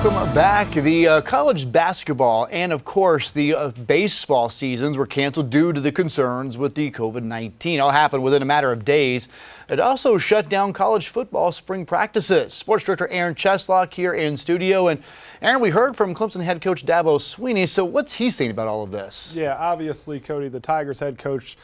Welcome back. The college basketball and, of course, the baseball seasons were canceled due to the concerns with the COVID-19. All happened within a matter of days. It also shut down college football spring practices. Sports director Aaron Cheslock here in studio. And Aaron, we heard from Clemson head coach Dabo Swinney. So what's he saying about all of this? Yeah, obviously, Cody, the Tigers head coach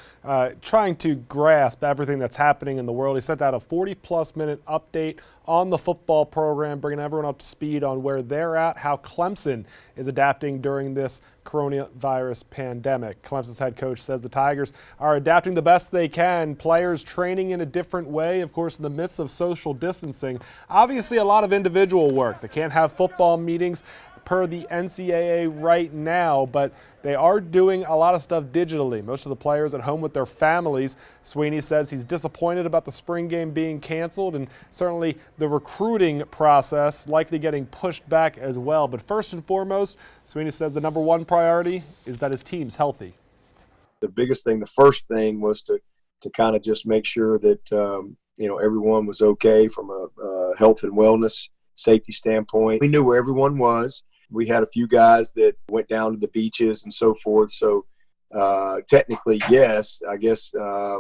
trying to grasp everything that's happening in the world. He sent out a 40-plus minute update on the football program, bringing everyone up to speed on where they're at, how Clemson is adapting during this coronavirus pandemic. Clemson's head coach says the Tigers are adapting the best they can, players training in a different way, of course, in the midst of social distancing. Obviously, a lot of individual work. They can't have football meetings per the NCAA right now, but they are doing a lot of stuff digitally. Most of the players at home with their families. Swinney says he's disappointed about the spring game being canceled, and certainly the recruiting process likely getting pushed back as well. But first and foremost, Swinney says the number one priority is that his team's healthy. The biggest thing, the first thing was to kind of just make sure that everyone was okay from a health and wellness safety standpoint. We knew where everyone was. We had a few guys that went down to the beaches and so forth. So technically, yes, I guess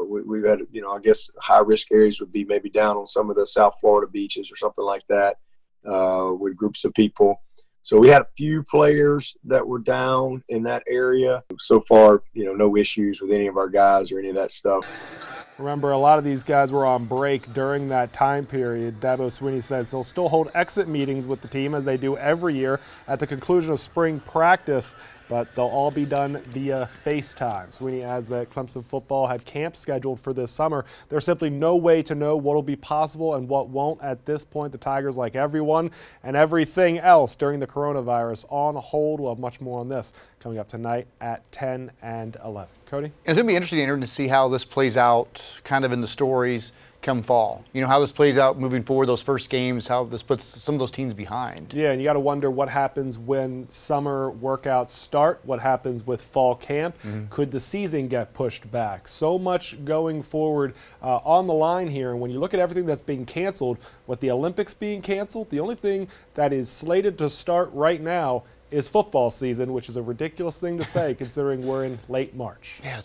we've had, I guess high risk areas would be maybe down on some of the South Florida beaches or something like that with groups of people. So we had a few players that were down in that area. So far, no issues with any of our guys or any of that stuff. Remember, a lot of these guys were on break during that time period. Dabo Swinney says he'll still hold exit meetings with the team as they do every year at the conclusion of spring practice, but they'll all be done via FaceTime. Swinney adds that Clemson football had camp scheduled for this summer. There's simply no way to know what will be possible and what won't at this point. The Tigers, like everyone and everything else during the coronavirus, on hold. We'll have much more on this coming up tonight at 10 and 11. Cody? It's going to be interesting, Aaron, to see how this plays out kind of in the stories come fall. How this plays out moving forward, those first games, how this puts some of those teams behind. Yeah, and you got to wonder what happens when summer workouts start, what happens with fall camp. Could the season get pushed back? So much going forward on the line here. And when you look at everything that's being canceled, with the Olympics being canceled, the only thing that is slated to start right now is football season, which is a ridiculous thing to say considering we're in late March. Yeah,